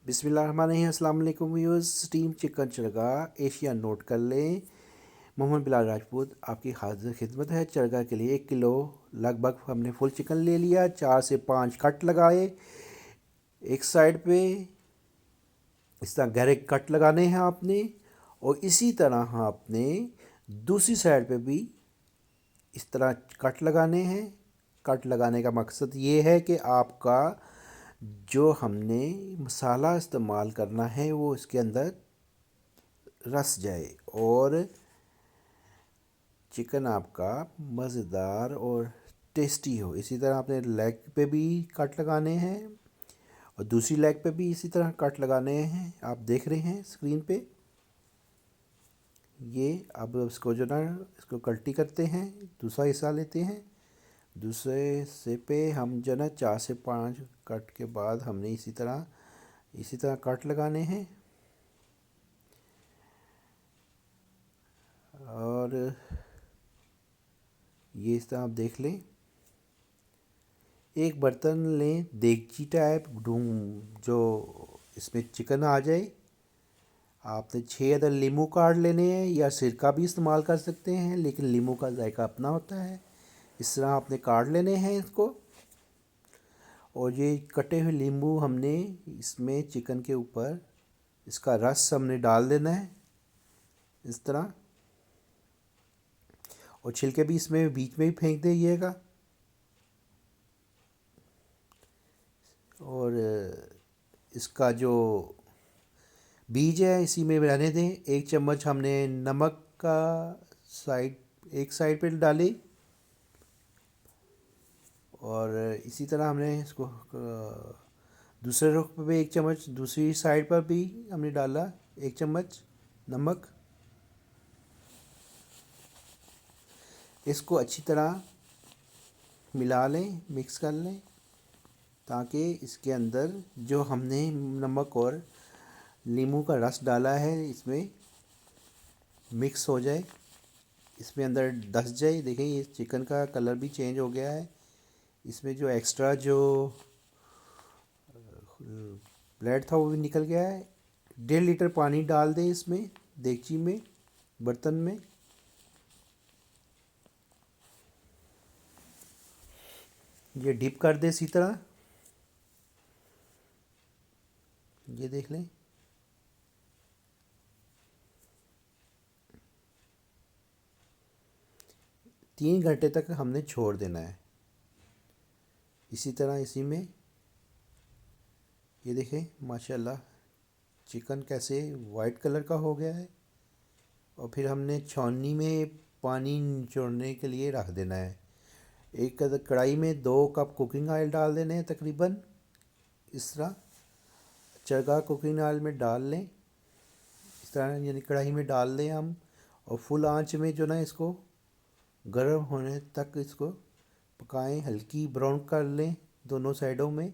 बिस्मिल्लाहिर्रहमानिर्रहीम। अस्सलाम वालेकुम viewers. Steam chicken chargha Asia note कर लें। मोहम्मद बिलाल राजपूत आपकी हाजिर खिदमत है। चरगा के लिए 1 किलो लगभग हमने फुल चिकन ले लिया। 4 से 5 कट लगाए एक साइड पे। इस तरह गहरे कट लगाने हैं आपने, और इसी तरह आपने दूसरी साइड पे भी इस तरह कट लगाने हैं। कट लगाने का मकसद ये है कि आपका जो हमने मसाला इस्तेमाल करना है वो इसके अंदर रस जाए और चिकन आपका मज़ेदार और टेस्टी हो। इसी तरह आपने लेग पे भी कट लगाने हैं और दूसरी लेग पे भी इसी तरह कट लगाने हैं। आप देख रहे हैं स्क्रीन पे। ये अब इसको जो ना इसको कल्टी करते हैं, दूसरा हिस्सा लेते हैं। दूसरे हिस्से पे हम जो ना 4 से 5 कट के बाद हमने इसी तरह कट लगाने हैं। और ये इस तरह आप देख लें। एक बर्तन लें देगची टाइप जो इसमें चिकन आ जाए। आपने 6 अदर लींबू काट लेने हैं, या सिरका भी इस्तेमाल कर सकते हैं, लेकिन लींबू का जायका अपना होता है। इस तरह आपने काट लेने हैं इसको। और ये कटे हुए नींबू हमने इसमें चिकन के ऊपर इसका रस हमने डाल देना है इस तरह। और छिलके भी इसमें बीच में ही फेंक दीजिएगा। और इसका जो बीज है इसी में रहने दें। 1 चम्मच हमने नमक का एक साइड पे डाली, और इसी तरह हमने इसको दूसरे रुख पे भी 1 चम्मच, दूसरी साइड पर भी हमने डाला 1 चम्मच नमक। इसको अच्छी तरह मिला लें, मिक्स कर लें, ताकि इसके अंदर जो हमने नमक और नींबू का रस डाला है इसमें मिक्स हो जाए, इसमें अंदर धंस जाए। देखिए ये चिकन का कलर भी चेंज हो गया है। इसमें जो एक्स्ट्रा जो ब्लड था वो भी निकल गया है। 1.5 लीटर पानी डाल दें इसमें, देगची में, बर्तन में। ये डिप कर दें इसी तरह। ये देख लें। 3 घंटे तक हमने छोड़ देना है इसी तरह। इसी में ये देखें माशाल्लाह चिकन कैसे वाइट कलर का हो गया है। और फिर हमने छौनी में पानी निचोड़ने के लिए रख देना है। एक कढ़ाई में 2 कप कुकिंग ऑयल डाल देने हैं तकरीबन इस तरह। चरगा कुकिंग ऑयल में डाल लें इस तरह, यानी कढ़ाई में डाल दें हम। और फुल आंच में जो ना इसको गर्म होने तक इसको पकाएं, हल्की ब्राउन कर लें दोनों साइडों में।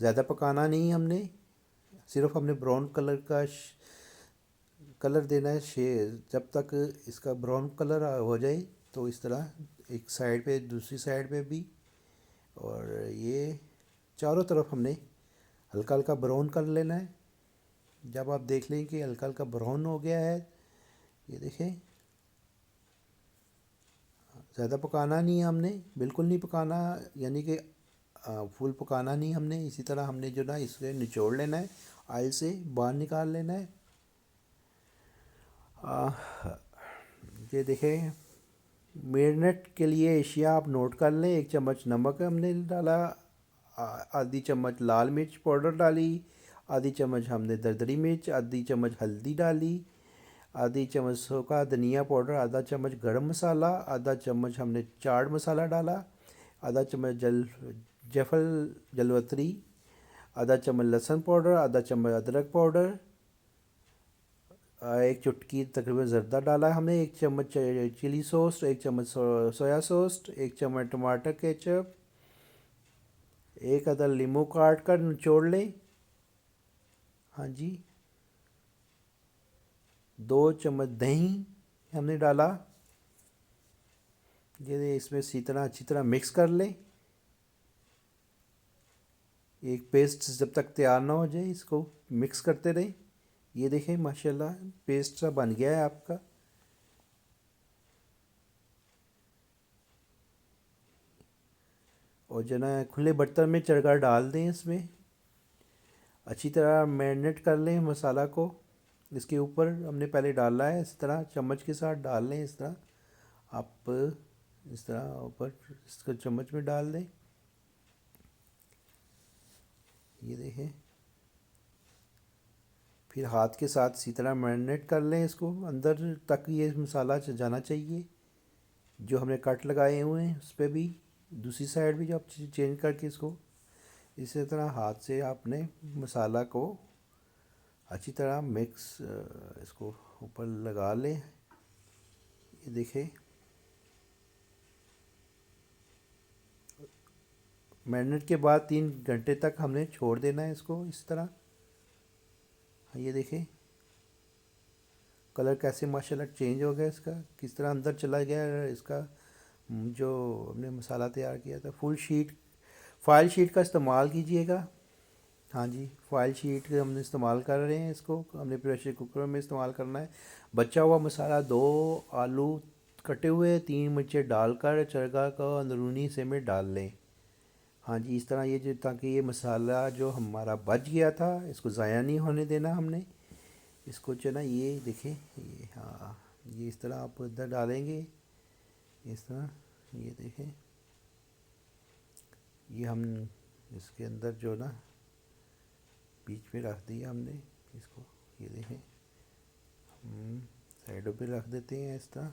ज़्यादा पकाना नहीं हमने, सिर्फ हमने ब्राउन कलर का कलर देना है जब तक इसका ब्राउन कलर हो जाए। तो इस तरह एक साइड पे दूसरी साइड पे भी, और ये चारों तरफ हमने हल्का हल्का ब्राउन कर लेना है। जब आप देख लें कि हल्का हल्का ब्राउन हो गया है, ये देखें, ज़्यादा पकाना नहीं है हमने, बिल्कुल नहीं पकाना, यानी कि फुल पकाना नहीं हमने। इसी तरह हमने जो ना इसे निचोड़ लेना है, ऑयल से बाहर निकाल लेना है। आ, ये देखें, मेरिनेट के लिए एशिया आप नोट कर लें। 1 चम्मच नमक हमने डाला, आधी चम्मच लाल मिर्च पाउडर डाली, आधी चम्मच हमने दरदरी मिर्च, आधी चम्मच हल्दी डाली, आधी चम्मच सूखा धनिया पाउडर, आधा चम्मच गरम मसाला, आधा चम्मच हमने चाट मसाला डाला, आधा चम्मच जफल जलवतरी, आधा चम्मच लहसुन पाउडर, आधा चम्मच अदरक पाउडर, 1 चुटकी तकरीबन ज़र्दा डाला है हमने, 1 चम्मच चिली सॉस, 1 चम्मच सोया सॉस, 1 चम्मच टमाटर केचप, 1 अदर लीमू काट कर निचोड़ लें। हाँ जी। 2 चम्मच दही हमने डाला। ये इसमें अच्छी तरह मिक्स कर लें। एक पेस्ट जब तक तैयार ना हो जाए इसको मिक्स करते रहें। ये देखें माशाल्लाह पेस्ट सा बन गया है आपका। और जो ना खुले बर्तन में चरगा डाल दें, इसमें अच्छी तरह मैरिनेट कर लें मसाला को। इसके ऊपर हमने पहले डाला है, इस तरह चम्मच के साथ डाल लें। इस तरह आप इस तरह ऊपर इसको चम्मच में डाल दें। ये देखें, फिर हाथ के साथ इसी तरह मैरिनेट कर लें इसको। अंदर तक ये मसाला जाना चाहिए। जो हमने कट लगाए हुए हैं उस पर भी, दूसरी साइड भी, जो आप चेंज करके इसको इसी तरह हाथ से आपने मसाला को अच्छी तरह मिक्स इसको ऊपर लगा लें। ये देखें, मैरिनेट के बाद 3 घंटे तक हमने छोड़ देना है इसको इस तरह। ये देखें कलर कैसे माशाल्लाह चेंज हो गया इसका, किस तरह अंदर चला गया इसका। जो हमने मसाला तैयार किया था, फॉइल शीट का इस्तेमाल कीजिएगा। हाँ जी, फॉइल शीट का हमने इस्तेमाल कर रहे हैं इसको। हमने प्रेशर कुकर में इस्तेमाल करना है। बचा हुआ मसाला 2 आलू कटे हुए, 3 मिर्चें डालकर चरगा का अंदरूनी हिस्से में डाल लें। हाँ जी, इस तरह ये जो, ताकि ये मसाला जो हमारा बच गया था इसको ज़ाया नहीं होने देना हमने। इसको जो ना ये देखें, ये हाँ, ये इस तरह आप इधर डालेंगे इस तरह। ये देखें, ये हम इसके अंदर जो ना बीच में रख दिया हमने इसको। ये देखें, साइडों पे रख देते हैं इस तरह।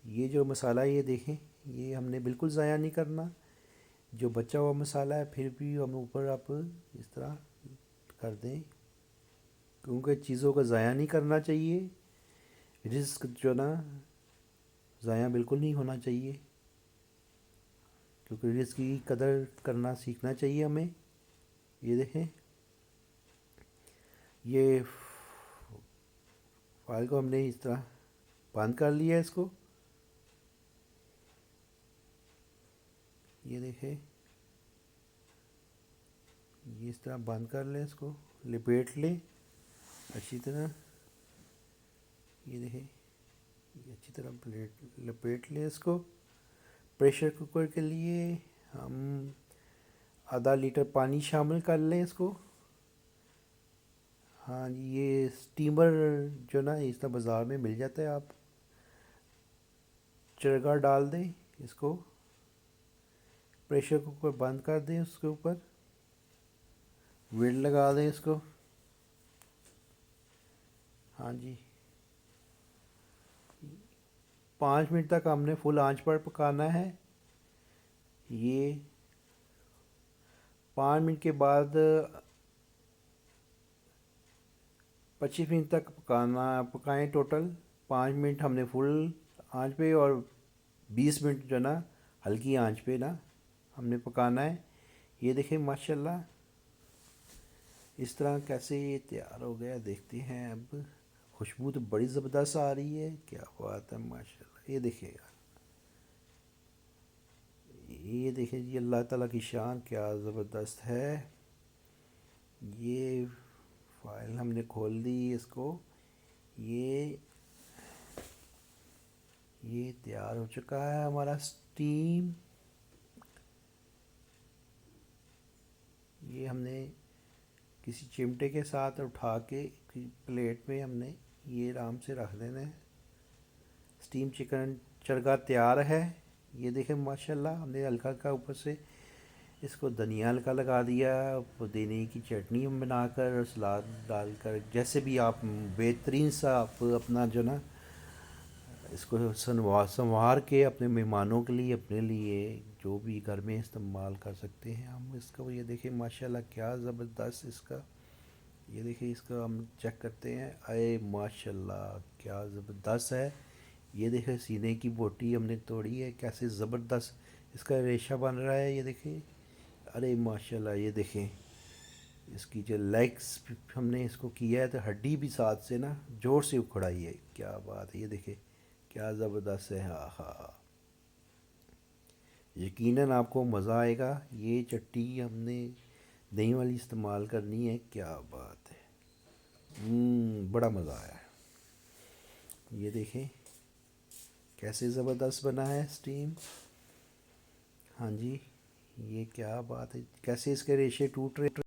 ये जो मसाला, ये देखें, ये हमने बिल्कुल ज़ाया नहीं करना। जो बचा हुआ मसाला है फिर भी हम ऊपर आप इस तरह कर दें, क्योंकि चीज़ों को ज़ाया नहीं करना चाहिए। रिस्क जो ना ज़ाया बिल्कुल नहीं होना चाहिए, क्योंकि रिस्क की कदर करना सीखना चाहिए हमें। ये देखें, ये फाइल को हमने इस तरह बंद कर लिया है इसको। ये देखें, ये इस तरह बंद कर लें, इसको लपेट लें अच्छी तरह। ये देखें, ये अच्छी तरह लपेट लें इसको। प्रेशर कुकर के लिए हम आधा लीटर पानी शामिल कर लें इसको। हाँ जी, ये स्टीमर जो ना इस तरह बाज़ार में मिल जाता है, आप चरगा डाल दें इसको, प्रेशर कुकर बंद कर दें, उसके ऊपर वेट लगा दें इसको। हाँ जी, 5 मिनट तक हमने फुल आंच पर पकाना है। ये 5 मिनट के बाद 25 मिनट तक पकाएं टोटल। 5 मिनट हमने फुल आंच पे और 20 मिनट जो ना हल्की आंच पे ना हमने पकाना है। ये देखें माशाल्लाह इस तरह कैसे ये तैयार हो गया, देखते हैं अब। खुशबू तो बड़ी ज़बरदस्त आ रही है, क्या बात है माशाल्लाह। ये देखिए यार, ये देखिए जी, अल्लाह ताला की शान क्या ज़बरदस्त है। ये फाइल हमने खोल दी इसको। ये तैयार हो चुका है हमारा स्टीम। ये हमने किसी चिमटे के साथ उठा के प्लेट में हमने ये आराम से रख देना है। स्टीम चिकन चरगा तैयार है। ये देखें माशाल्लाह, हमने हल्का हल्का ऊपर से इसको धनिया हल्का लगा दिया, पुदीने की चटनी बनाकर और सलाद डालकर, जैसे भी आप बेहतरीन सा आप अपना जो ना इसको संवार के अपने मेहमानों के लिए, अपने लिए, जो भी घर में इस्तेमाल कर सकते हैं हम इसका। ये देखें माशाल्लाह क्या ज़बरदस्त इसका। ये देखिए, इसका हम चेक करते हैं। अरे माशाल्लाह क्या ज़बरदस्त है। ये देखें सीने की बोटी हमने तोड़ी है, कैसे ज़बरदस्त इसका रेशा बन रहा है। ये देखें, अरे माशाल्लाह, ये देखें इसकी जो लेग्स हमने इसको किया है तो हड्डी भी साथ से ना ज़ोर से उखड़ाई है, क्या बात है। ये देखें क्या ज़बरदस्त है। हाँ हाँ, यकीनन आपको मज़ा आएगा। ये चट्टी हमने दही वाली इस्तेमाल करनी है। क्या बात है, बड़ा मज़ा आया। ये देखें कैसे ज़बरदस्त बना है स्टीम। हाँ जी, ये क्या बात है, कैसे इसके रेशे टूट रहे।